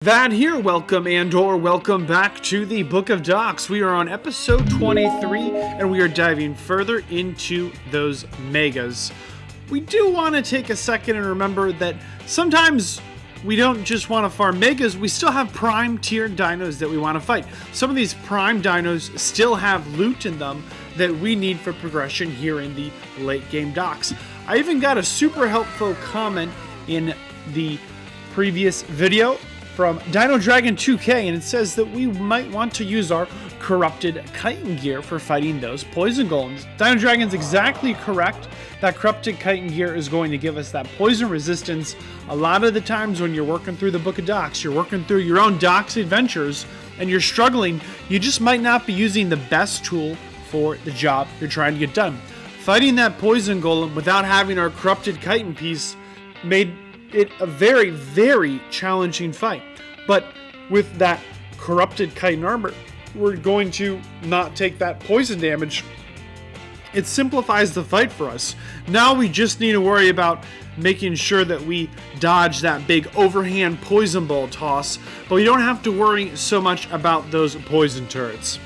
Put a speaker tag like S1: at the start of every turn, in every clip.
S1: Vadd here, welcome welcome back to the Book of Docs. We are on episode 23 and we are diving further into those megas. We do want to take a second and remember that sometimes we don't just want to farm megas, we still have prime tier dinos that we want to fight. Some of these prime dinos still have loot in them that we need for progression here in the late game docks. I even got a super helpful comment in the previous video from Dino Dragon 2K, and it says that we might want to use our corrupted chitin gear for fighting those poison golems. Dino Dragon's exactly correct. That corrupted chitin gear is going to give us that poison resistance. A lot of the times when you're working through the Book of Docs, you're working through your own Docs adventures, and you're struggling, you just might not be using the best tool for the job you're trying to get done. Fighting that poison golem without having our corrupted chitin piece made it a very, very challenging fight. But with that corrupted chitin armor, we're going to not take that poison damage. It simplifies the fight for us. Now we just need to worry about making sure that we dodge that big overhand poison ball toss, but we don't have to worry so much about those poison turrets.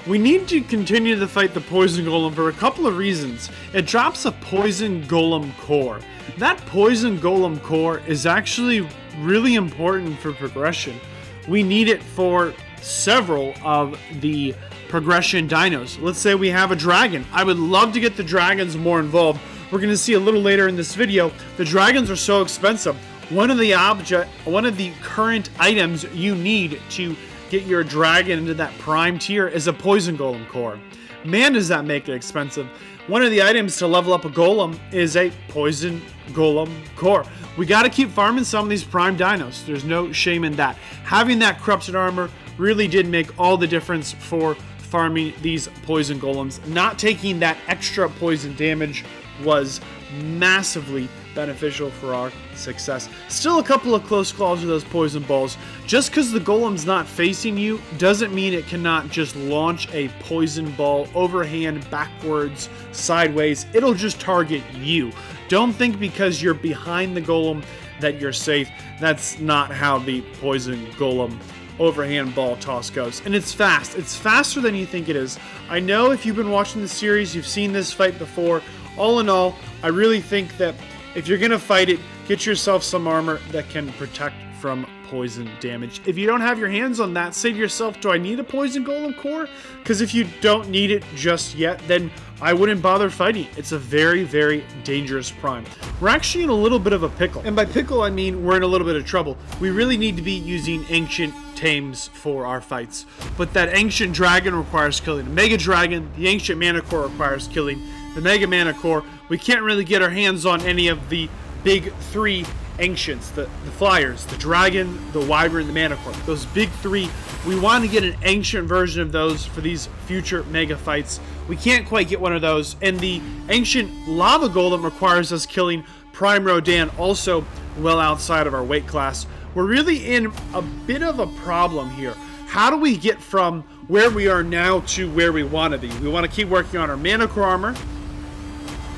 S1: We need to continue to fight the poison golem for a couple of reasons. It drops a poison golem core. That poison golem core is actually really important for progression. We need it for several of the progression dinos. Let's say we have a dragon. I would love to get the dragons more involved. We're going to see a little later in this video, the dragons are so expensive. One of the current items you need to get your dragon into that prime tier is a poison golem core. Man, does that make it expensive. One of the items to level up a golem is a poison golem core. We got to keep farming some of these prime dinos. There's no shame in that. Having that corrupted armor really did make all the difference for farming these poison golems. Not taking that extra poison damage was massively beneficial for our success. Still a couple of close calls with those poison balls. Just because the golem's not facing you doesn't mean it cannot just launch a poison ball overhand, backwards, sideways. It'll just target you. Don't think because you're behind the golem that you're safe. That's not how the poison golem overhand ball toss goes. And it's fast. It's faster than you think it is. I know if you've been watching the series, you've seen this fight before. All in all, I really think that if you're going to fight it, get yourself some armor that can protect from poison damage. If you don't have your hands on that, say to yourself, do I need a poison golem core? Because if you don't need it just yet, then I wouldn't bother fighting. It's a very, very dangerous prime. We're actually in a little bit of a pickle. And by pickle, I mean we're in a little bit of trouble. We really need to be using ancient tames for our fights. But that ancient dragon requires killing. The mega dragon, the ancient Manticore requires killing. The mega Manticore, we can't really get our hands on any of the big three ancients, the flyers, the dragon, the wyvern, the Manticore. Those big three, we want to get an ancient version of those for these future mega fights. We can't quite get one of those, and the ancient lava golem requires us killing Prime Rodan, also well outside of our weight class. We're really in a bit of a problem here. How do we get from where we are now to where we want to be? We want to keep working on our Manticore armor.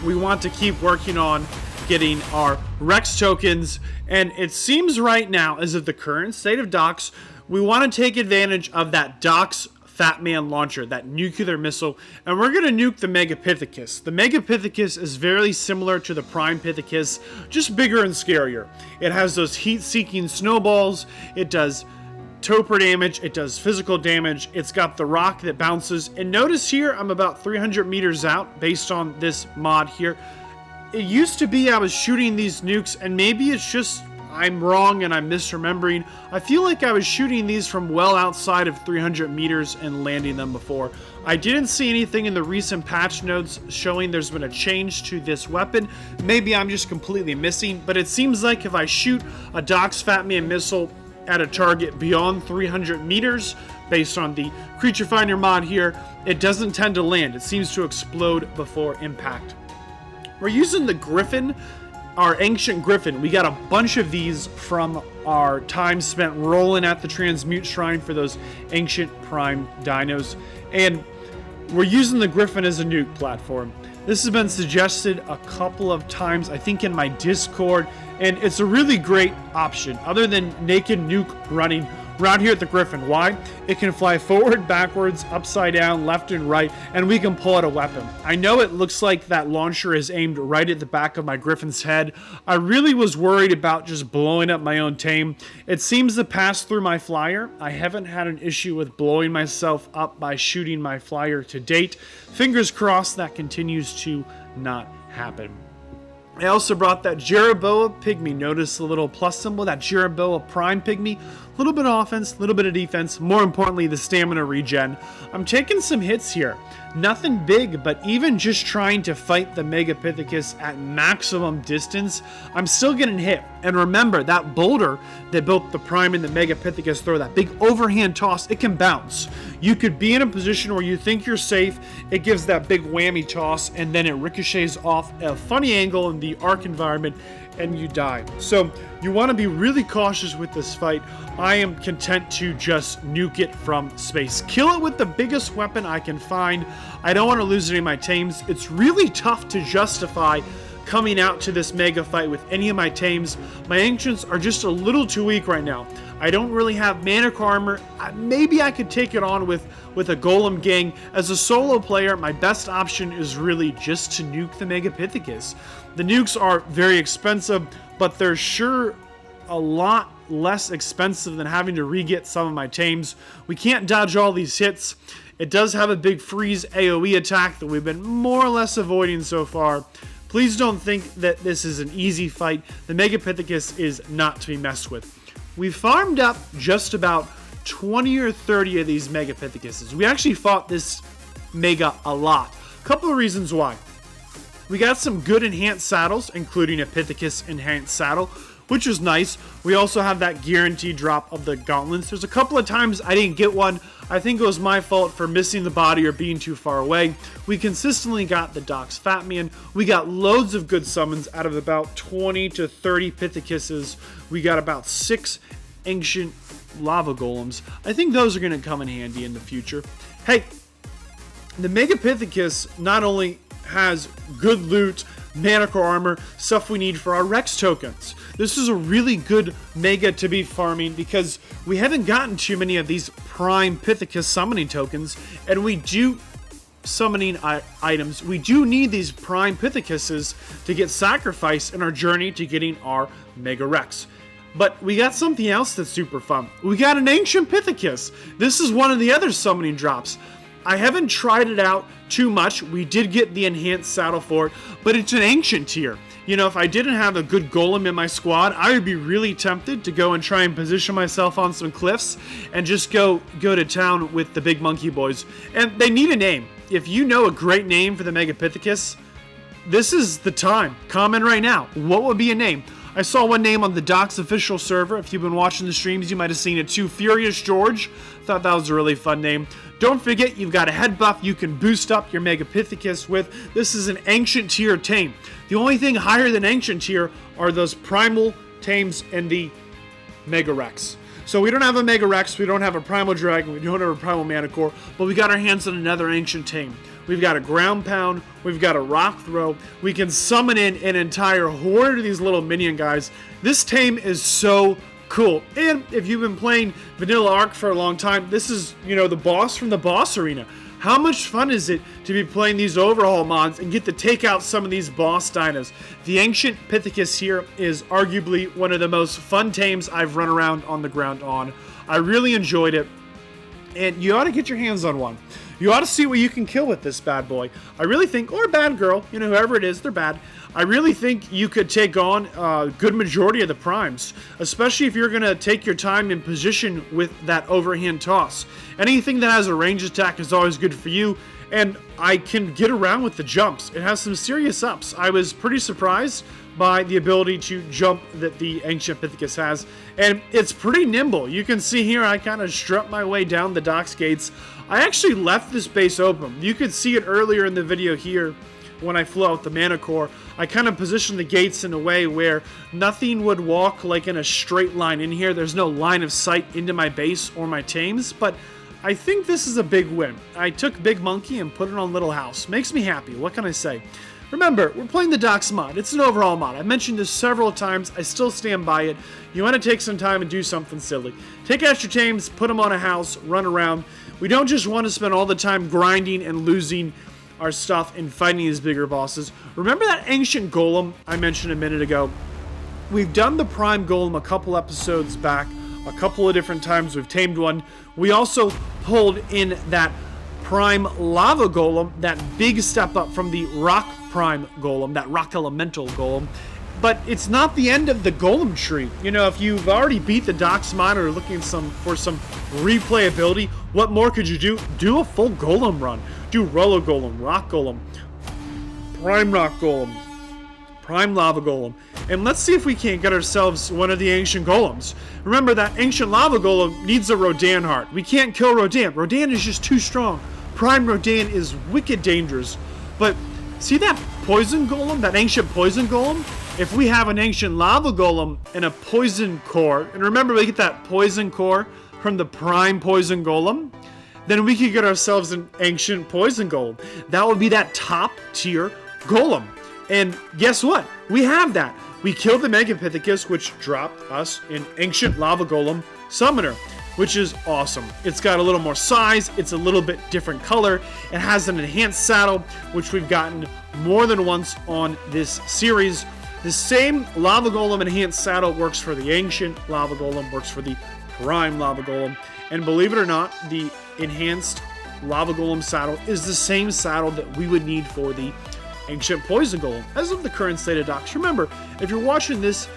S1: We want to keep working on getting our Rex tokens, and it seems right now, as of the current state of Docs, we want to take advantage of that Docs Fat Man launcher, that nuclear missile, and we're going to nuke the Mega Pithecus. The Mega Pithecus is very similar to the Prime Pithecus, just bigger and scarier. It has those heat-seeking snowballs, it does toper damage, it does physical damage, it's got the rock that bounces, and notice here I'm about 300 meters out based on this mod here. It used to be I was shooting these nukes, and maybe it's just I'm wrong and I'm misremembering. I feel like I was shooting these from well outside of 300 meters and landing them before. I didn't see anything in the recent patch notes showing there's been a change to this weapon. Maybe I'm just completely missing, but it seems like if I shoot a Docs Fat Man missile at a target beyond 300 meters, based on the Creature Finder mod here, it doesn't tend to land. It seems to explode before impact. We're using the Griffin, our ancient Griffin. We got a bunch of these from our time spent rolling at the Transmute Shrine for those ancient prime dinos. And we're using the Griffin as a nuke platform. This has been suggested a couple of times, I think in my Discord and it's a really great option other than naked nuke running around here at the Griffin. Why? It can fly forward, backwards, upside down, left and right, and we can pull out a weapon. I know it looks like that launcher is aimed right at the back of my Griffin's head. I really was worried about just blowing up my own tame. It seems to pass through my flyer. I haven't had an issue with blowing myself up by shooting my flyer to date. Fingers crossed that continues to not happen. I also brought that Jeroboa Pygmy. Notice the little plus symbol, that Jeroboa Prime Pygmy. A little bit of offense, a little bit of defense, more importantly, the stamina regen. I'm taking some hits here. Nothing big, but even just trying to fight the Mega Pithecus at maximum distance, I'm still getting hit. And remember, that boulder that both the Prime and the Mega Pithecus throw, that big overhand toss, it can bounce. You could be in a position where you think you're safe, it gives that big whammy toss, and then it ricochets off a funny angle in the ARK environment, and you die. So you want to be really cautious with this fight. I am content to just nuke it from space. Kill it with the biggest weapon I can find. I don't want to lose any of my tames. It's really tough to justify coming out to this mega fight with any of my tames. My ancients are just a little too weak right now. I don't really have Manticore armor. Maybe I could take it on with a golem gang. As a solo player, my best option is really just to nuke the Mega Pithecus. The nukes are very expensive, but they're sure a lot less expensive than having to re-get some of my tames. We can't dodge all these hits. It does have a big freeze AoE attack that we've been more or less avoiding so far. Please don't think that this is an easy fight. The Mega Pithecus is not to be messed with. We farmed up just about 20 or 30 of these Mega Pithecuses. We actually fought this Mega a lot. A couple of reasons why. We got some good enhanced saddles, including a Pithecus enhanced saddle, which is nice. We also have that guaranteed drop of the gauntlets. There's a couple of times I didn't get one. I think it was my fault for missing the body or being too far away. We consistently got the Dox Fatman. We got loads of good summons out of about 20 to 30 Pithecuses. We got about 6 ancient lava golems. I think those are going to come in handy in the future. Hey, the Mega Pithecus not only has good loot, Manticore armor, stuff we need for our Rex tokens. This is a really good mega to be farming because we haven't gotten too many of these prime Pithecus summoning tokens, and we do summoning items. We do need these prime Pithecuses to get sacrificed in our journey to getting our Mega Rex. But we got something else that's super fun. We got an ancient Pithecus. This is one of the other summoning drops. I haven't tried it out too much. We did get the enhanced saddle for it, but it's an ancient tier. You know, if I didn't have a good golem in my squad, I would be really tempted to go and try and position myself on some cliffs and just go to town with the big monkey boys. And they need a name. If you know a great name for the Mega Pithecus, this is the time. Comment right now. What would be a name? I saw one name on the Dox official server. If you've been watching the streams, you might have seen it too. Furious George. Thought that was a really fun name. Don't forget, you've got a head buff you can boost up your Mega Pithecus with. This is an ancient tier tame. The only thing higher than ancient tier are those primal tames and the Mega Rex. So we don't have a Mega Rex, we don't have a Primal Dragon, we don't have a Primal Manticore, but we got our hands on another ancient tame. We've got a ground pound, we've got a rock throw, we can summon in an entire horde of these little minion guys. This tame is so cool. And if you've been playing Vanilla ARK for a long time, this is, you know, the boss from the boss arena. How much fun is it to be playing these overhaul mods and get to take out some of these boss dinos? The ancient Pithecus here is arguably one of the most fun tames I've run around on the ground on. I really enjoyed it, and you ought to get your hands on one. You ought to see what you can kill with this bad boy. I really think, or bad girl, you know, whoever it is, they're bad. I really think you could take on a good majority of the primes, especially if you're going to take your time in position with that overhand toss. Anything that has a range attack is always good for you, and I can get around with the jumps. It has some serious ups. I was pretty surprised by the ability to jump that the ancient Pithecus has, and it's pretty nimble. You can see here I kind of strut my way down the docks gates. I actually left this base open. You could see it earlier in the video here when I flew out the Manticore. I kind of positioned the gates in a way where nothing would walk like in a straight line in here. There's no line of sight into my base or my tames, but I think this is a big win. I took Big Monkey and put it on Little House. Makes me happy. What can I say? Remember, we're playing the Dox mod. It's an overhaul mod. I've mentioned this several times. I still stand by it. You want to take some time and do something silly. Take out your tames, put them on a house, run around. We don't just want to spend all the time grinding and losing our stuff and fighting these bigger bosses. Remember that ancient golem I mentioned a minute ago? We've done the prime golem a couple episodes back. A couple of different times we've tamed one. We also pulled in that prime lava golem, that big step up from the rock prime golem, that rock elemental golem. But it's not the end of the golem tree. You know, if you've already beat the Dox mod or are looking for some replayability, what more could you do? Do a full golem run. Do roller golem, rock golem, prime rock golem, prime lava golem. And let's see if we can't get ourselves one of the ancient golems. Remember, that ancient lava golem needs a Rodan heart. We can't kill Rodan. Rodan is just too strong. Prime Rodan is wicked dangerous. But see that poison golem, that ancient poison golem? If we have an ancient lava golem and a poison core, and remember we get that poison core from the prime poison golem, then we could get ourselves an ancient poison golem. That would be that top tier golem. And guess what? We have that. We killed the Mega Pithecus, which dropped us an ancient lava golem summoner, which is awesome. It's got a little more size. It's a little bit different color. It has an enhanced saddle, which we've gotten more than once on this series. The same lava golem enhanced saddle works for the ancient lava golem, works for the prime lava golem. And believe it or not, the enhanced lava golem saddle is the same saddle that we would need for the ancient poison golem as of the current state of Dox. Remember, if you're watching this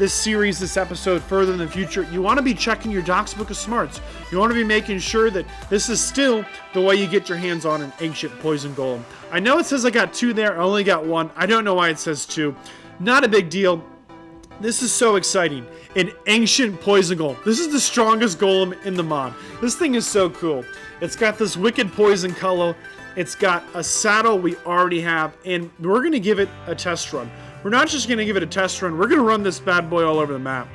S1: series, this episode further in the future, you want to be checking your Dox Book of Smarts. You want to be making sure that this is still the way you get your hands on an ancient poison golem. I know it says I got 2 there. I only got 1. I don't know why it says 2. Not a big deal. This is so exciting. An ancient poison golem. This is the strongest golem in the mod. This thing is so cool. It's got this wicked poison color. It's got a saddle we already have, and we're going to give it a test run. We're not just going to give it a test run, we're going to run this bad boy all over the map.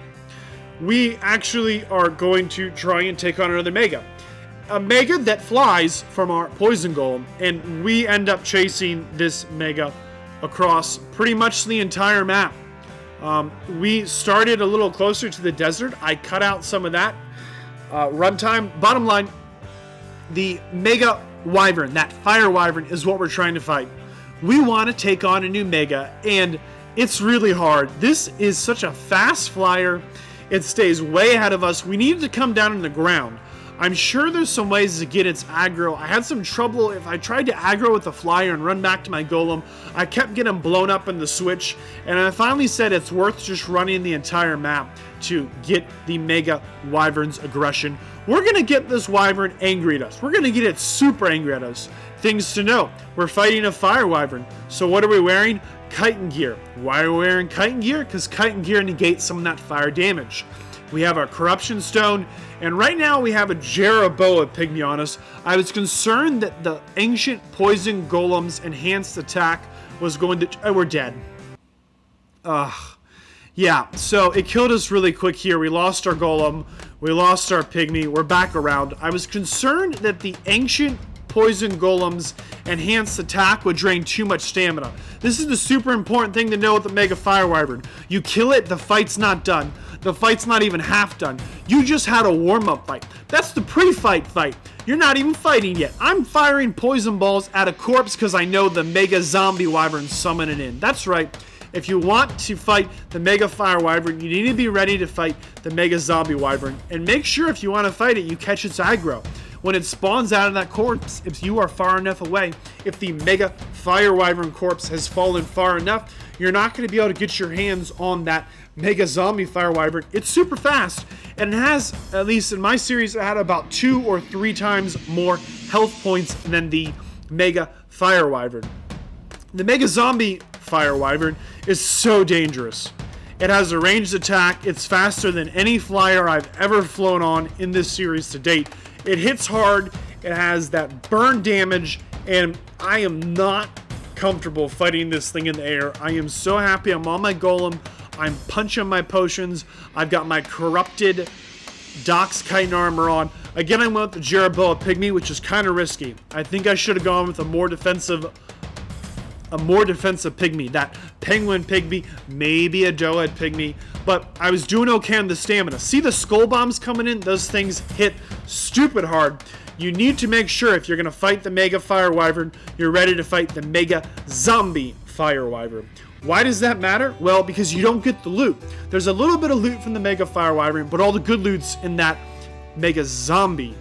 S1: We actually are going to try and take on another Mega. A Mega that flies from our poison golem, and we end up chasing this Mega across pretty much the entire map. We started a little closer to the desert. I cut out some of that runtime. Bottom line, the Mega Wyvern, that fire Wyvern, is what we're trying to fight. We want to take on a new Mega, and it's really hard. This is such a fast flyer. It stays way ahead of us. We need it to come down on the ground. I'm sure there's some ways to get its aggro. I had some trouble if I tried to aggro with the flyer and run back to my golem. I kept getting blown up in the switch, and I finally said it's worth just running the entire map to get the Mega Wyvern's aggression. We're going to get this Wyvern angry at us. We're going to get it super angry at us. Things to know. We're fighting a fire Wyvern. So what are we wearing? Chitin gear. Why are we wearing chitin gear? Because chitin gear negates some of that fire damage. We have our Corruption Stone, and right now we have a Jeroboa Pygmy on us. I was concerned that the ancient poison golem's enhanced attack was going to... Oh, we're dead. Yeah, so it killed us really quick here. We lost our golem. We lost our Pygmy. We're back around. I was concerned that the ancient poison golem's enhanced attack would drain too much stamina. This is the super important thing to know with the Mega Fire Wyvern. You kill it, the fight's not done. The fight's not even half done. You just had a warm-up fight. That's the pre-fight fight. You're not even fighting yet. I'm firing poison balls at a corpse because I know the Mega Zombie Wyvern's summoning in. That's right. If you want to fight the Mega Fire Wyvern, you need to be ready to fight the Mega Zombie Wyvern. And make sure if you want to fight it, you catch its aggro. When it spawns out of that corpse, if you are far enough away, if the Mega Fire Wyvern corpse has fallen far enough, you're not going to be able to get your hands on that Mega Zombie Fire Wyvern. It's super fast, and it has, at least in my series, it had about 2 or 3 times more health points than the Mega Fire Wyvern. The Mega Zombie Fire Wyvern is so dangerous. It has a ranged attack. It's faster than any flyer I've ever flown on in this series to date. It hits hard. It has that burn damage, and I am not comfortable fighting this thing in the air. I am so happy I'm on my golem. I'm punching my potions. I've got my corrupted Dox chitin armor on. Again, I went with the Jeroboa Pygmy, which is kind of risky. I think I should have gone with a more defensive a more defensive pygmy, that penguin pygmy, maybe a doehead pygmy, but I was doing okay on the stamina. See the skull bombs coming in? Those things hit stupid hard. You need to make sure if you're going to fight the Mega Fire Wyvern, you're ready to fight the Mega Zombie Fire Wyvern. Why does that matter? Well, because you don't get the loot. There's a little bit of loot from the Mega Fire Wyvern, but all the good loot's in that Mega Zombie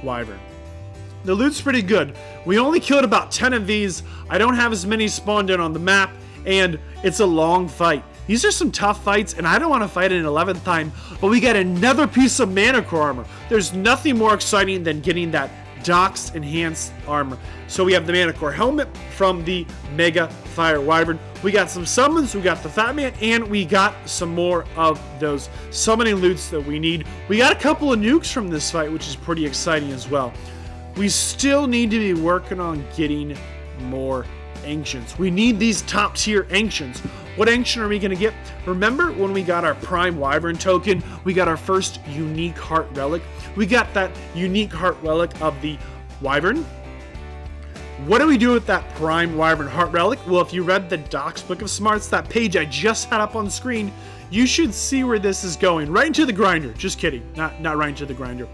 S1: Wyvern. The loot's pretty good. We only killed about 10 of these. I don't have as many spawned in on the map, and it's a long fight. These are some tough fights, and I don't want to fight it an 11th time, but we got another piece of Manticore armor. There's nothing more exciting than getting that Dox enhanced armor. So we have the Manticore helmet from the Mega Fire Wyvern. We got some summons, we got the Fat Man, and we got some more of those summoning loots that we need. We got a couple of nukes from this fight, which is pretty exciting as well. We still need to be working on getting more ancients. We need these top tier ancients. What ancient are we going to get? Remember when we got our Prime Wyvern token, we got our first unique heart relic. We got that unique heart relic of the Wyvern. What do we do with that Prime Wyvern heart relic? Well, if you read the Docs Book of Smarts, that page I just had up on screen, you should see where this is going. Right into the grinder. Just kidding. Not right into the grinder.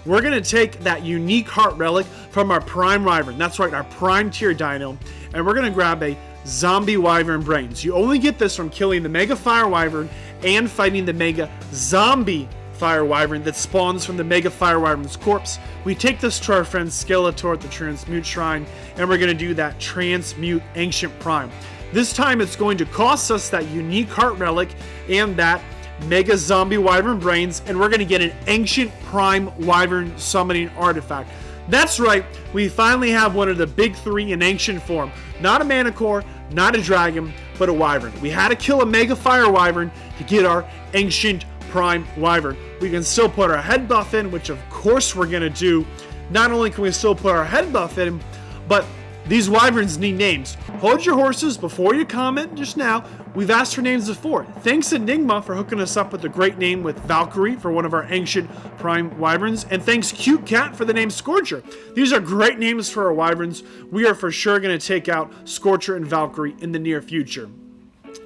S1: We're going to take that unique heart relic from our Prime Wyvern. That's right, our Prime tier dino. And we're going to grab a Zombie Wyvern Brains. You only get this from killing the Mega Fire Wyvern and fighting the Mega Zombie Fire Wyvern that spawns from the Mega Fire Wyvern's corpse. We take this to our friend Skeletor at the Transmute Shrine, and we're going to do that Transmute Ancient Prime. This time it's going to cost us that unique heart relic and that Mega Zombie Wyvern Brains, and we're going to get an Ancient Prime Wyvern Summoning Artifact. That's right, we finally have one of the big three in Ancient form. Not a Manticore, not a Dragon, but a Wyvern. We had to kill a Mega Fire Wyvern to get our Ancient Prime Wyvern. We can still put our head buff in, which of course we're going to do. Not only can we still put our head buff in, but these Wyverns need names. Hold your horses before you comment just now. We've asked for names before. Thanks Enigma for hooking us up with a great name with Valkyrie for one of our Ancient Prime Wyverns. And thanks Cute Cat for the name Scorcher. These are great names for our Wyverns. We are for sure going to take out Scorcher and Valkyrie in the near future.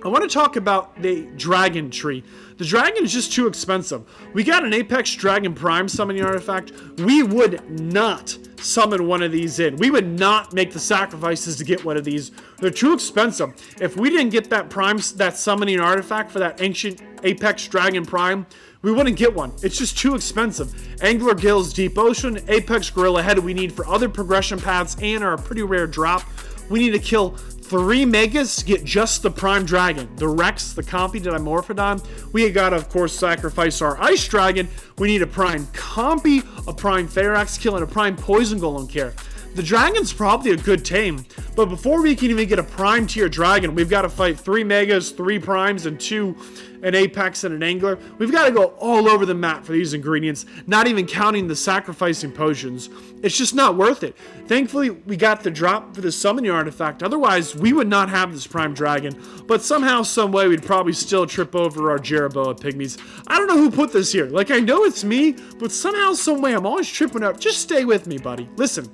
S1: I want to talk about the Dragon Tree. The Dragon is just too expensive. We got an Apex Dragon Prime summoning artifact. We would not summon one of these in. We would not make the sacrifices to get one of these. They're too expensive. If we didn't get that summoning artifact for that ancient Apex Dragon Prime, we wouldn't get one. It's just too expensive. Angler Gill's Deep Ocean, Apex Gorilla Head we need for other progression paths and our pretty rare drop. We need to kill 3 megas to get just the Prime Dragon. The Rex, the Compy that I Morphodon. We gotta, of course, sacrifice our Ice Dragon. We need a Prime Compy, a Prime Pharaox kill, and a Prime Poison Golem care. The Dragon's probably a good tame, but before we can even get a Prime tier Dragon, we've got to fight 3 Megas, 3 Primes, and 2 an Apex and an Angler. We've got to go all over the map for these ingredients, not even counting the sacrificing potions. It's just not worth it. Thankfully, we got the drop for the summoning artifact. Otherwise, we would not have this Prime Dragon, but somehow, some way, we'd probably still trip over our Jeroboa Pygmies. I don't know who put this here. Like, I know it's me, but somehow, some way, I'm always tripping up. Just stay with me, buddy. Listen.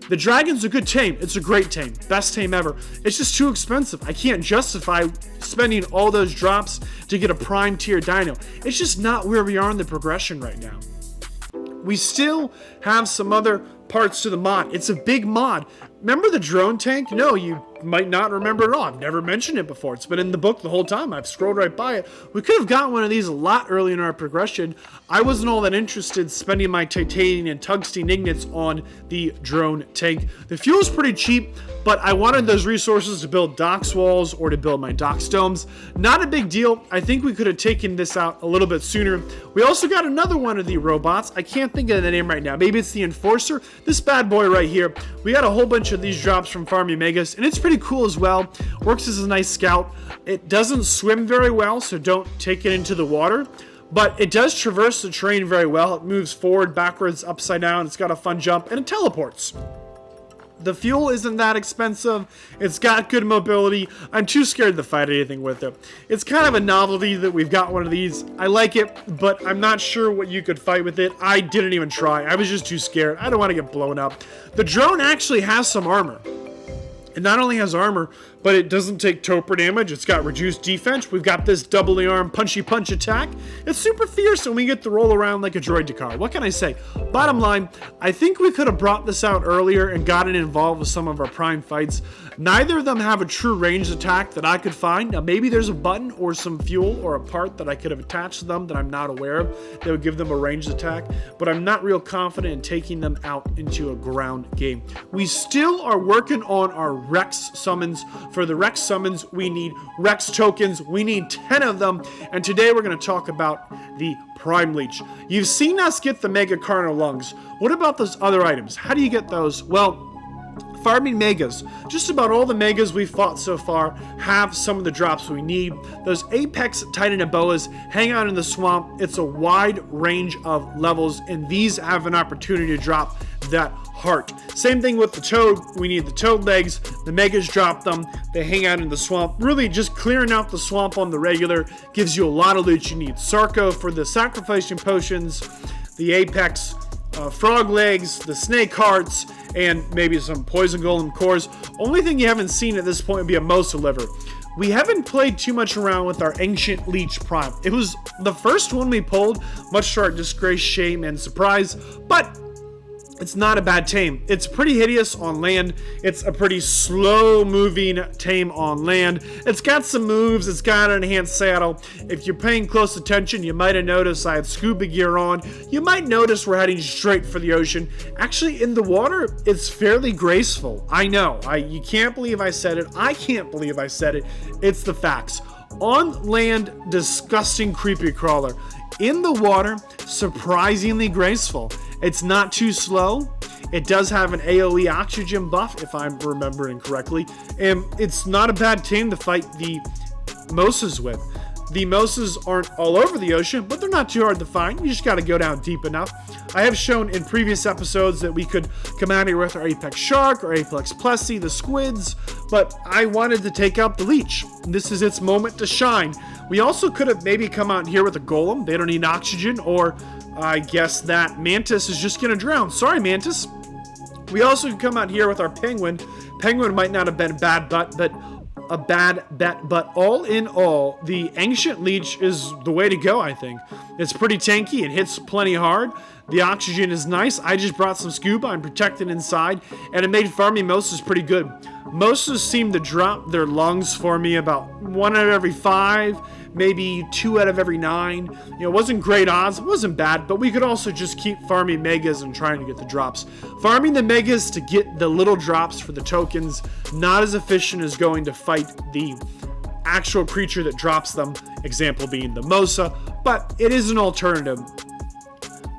S1: The Dragon's a good tame. It's a great tame. Best tame ever. It's just too expensive. I can't justify spending all those drops to get a Prime tier dino. It's just not where we are in the progression right now. We still have some other parts to the mod. It's a big mod. Remember the drone tank? No, you might not remember it all. I've never mentioned it before. It's been in the book the whole time. I've scrolled right by it. We could have gotten one of these a lot earlier in our progression. I wasn't all that interested spending my titanium and tungsten ignits on the drone tank. The fuel's pretty cheap, but I wanted those resources to build docks walls or to build my docks domes. Not a big deal. I think we could have taken this out a little bit sooner. We also got another one of the robots. I can't think of the name right now. Maybe it's the Enforcer. This bad boy right here. We got a whole bunch of these drops from Farming Megas, and it's pretty cool as well. Works as a nice scout. It doesn't swim very well, so don't take it into the water, but it does traverse the terrain very well. It moves forward, backwards, upside down. It's got a fun jump, and it teleports. The fuel isn't that expensive. It's got good mobility. I'm too scared to fight anything with it. It's kind of a novelty that we've got one of these. I like it, but I'm not sure what you could fight with it. I didn't even try. I was just too scared. I don't want to get blown up. The drone actually has some armor. It not only has armor, but it doesn't take Toper damage. It's got reduced defense. We've got this doubly arm punchy punch attack. It's super fierce, and we get to roll around like a Droidekar. What can I say? Bottom line, I think we could have brought this out earlier and gotten involved with some of our prime fights. Neither of them have a true ranged attack that I could find. Now, maybe there's a button or some fuel or a part that I could have attached to them that I'm not aware of that would give them a ranged attack, but I'm not real confident in taking them out into a ground game. We still are working on our Rex summons. For the Rex summons, we need Rex tokens. We need 10 of them, and today we're going to talk about the Prime Leech. You've seen us get the Mega Carno Lungs. What about those other items? How do you get those? Well, farming megas. Just about all the megas we've fought so far have some of the drops we need. Those Apex Titanoboas hang out in the swamp. It's a wide range of levels, and these have an opportunity to drop that heart. Same thing with the toad. We need the toad legs. The megas drop them. They hang out in the swamp. Really just clearing out the swamp on the regular gives you a lot of loot you need. Sarco for the sacrificing potions, the Apex frog legs, the snake hearts, and maybe some poison golem cores. Only thing you haven't seen at this point would be a Mosa liver. We haven't played too much around with our Ancient Leech Prime. It was the first one we pulled, much to our disgrace, shame, and surprise, but it's not a bad tame. It's pretty hideous on land. It's a pretty slow moving tame on land. It's got some moves. It's got an enhanced saddle. If you're paying close attention, you might have noticed I had scuba gear on. You might notice we're heading straight for the ocean. Actually, in the water, it's fairly graceful. I know. You can't believe I said it. I can't believe I said it. It's the facts. On land, disgusting creepy crawler. In the water, surprisingly graceful. It's not too slow. It does have an AoE oxygen buff, if I'm remembering correctly. And it's not a bad tame to fight the Mosas with. The Mosas aren't all over the ocean, but they're not too hard to find. You just got to go down deep enough. I have shown in previous episodes that we could come out here with our Apex Shark or Apex Plessy, the squids, but I wanted to take out the Leech. This is its moment to shine. We also could have maybe come out here with a Golem. They don't need oxygen, or I guess that Mantis is just going to drown. Sorry, Mantis. We also could come out here with our Penguin. Penguin might not have been a bad bet, but all in all, the Ancient Leech is the way to go, I think. It's pretty tanky. It hits plenty hard. The oxygen is nice. I just brought some scuba. I'm protected inside, and it made farming Mosas pretty good. Mosas seem to drop their lungs for me about 1 out of every 5, maybe 2 out of every 9. You know, it wasn't great odds. It wasn't bad, but we could also just keep farming megas and trying to get the drops. Farming the megas to get the little drops for the tokens, not as efficient as going to fight the actual creature that drops them, example being the Mosa, but it is an alternative.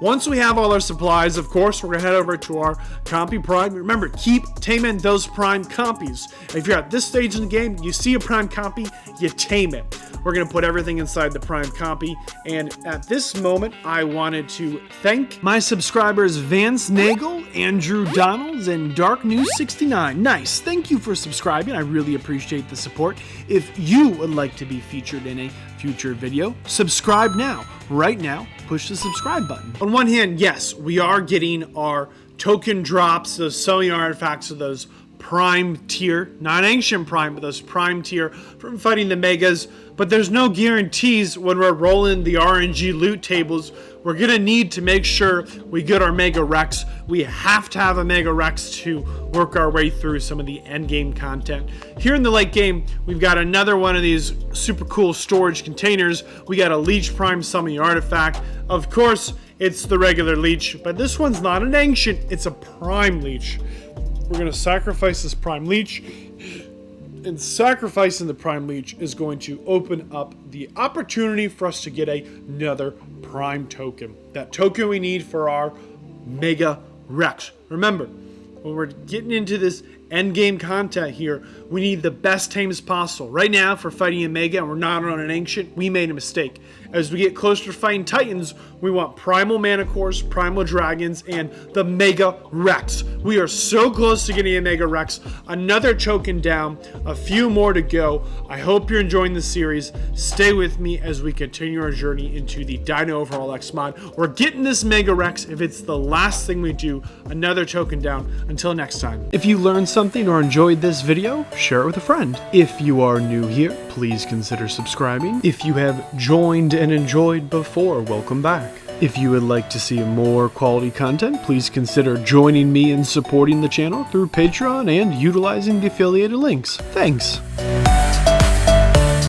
S1: Once we have all our supplies, of course, we're going to head over to our Compy Prime. Remember, keep taming those Prime Compies. If you're at this stage in the game, you see a Prime Compy, you tame it. We're going to put everything inside the Prime Compy. And at this moment, I wanted to thank my subscribers Vance Nagel, Andrew Donalds, and Dark News 69. Nice. Thank you for subscribing. I really appreciate the support. If you would like to be featured in a future video, subscribe now. Right now, push the subscribe button. On one hand, yes, we are getting our token drops, those selling artifacts of those prime tier, not ancient prime, but those prime tier from fighting the megas. But there's no guarantees when we're rolling the RNG loot tables. We're gonna need to make sure we get our Mega Rex. We have to have a Mega Rex to work our way through some of the end game content. Here in the late game, we've got another one of these super cool storage containers. We got a Leech Prime Summoning Artifact. Of course, it's the regular Leech, but this one's not an ancient, it's a Prime Leech. We're gonna sacrifice this Prime Leech, and sacrificing the Prime Leech is going to open up the opportunity for us to get another Prime token. That token we need for our Mega Rex. Remember, when we're getting into this end game content here, we need the best tames possible. Right now, for fighting a Mega and we're not on an Ancient, we made a mistake. As we get closer to fighting Titans, we want Primal Manticores, Primal Dragons, and the Mega Rex. We are so close to getting a Mega Rex. Another token down, a few more to go. I hope you're enjoying the series. Stay with me as we continue our journey into the Dino Overhaul X mod. We're getting this Mega Rex. If it's the last thing we do, another token down. Until next time. If you learned something something or enjoyed this video, share it with a friend. If you are new here, please consider subscribing. If you have joined and enjoyed before, welcome back. If you would like to see more quality content, please consider joining me in supporting the channel through Patreon and utilizing the affiliated links. Thanks!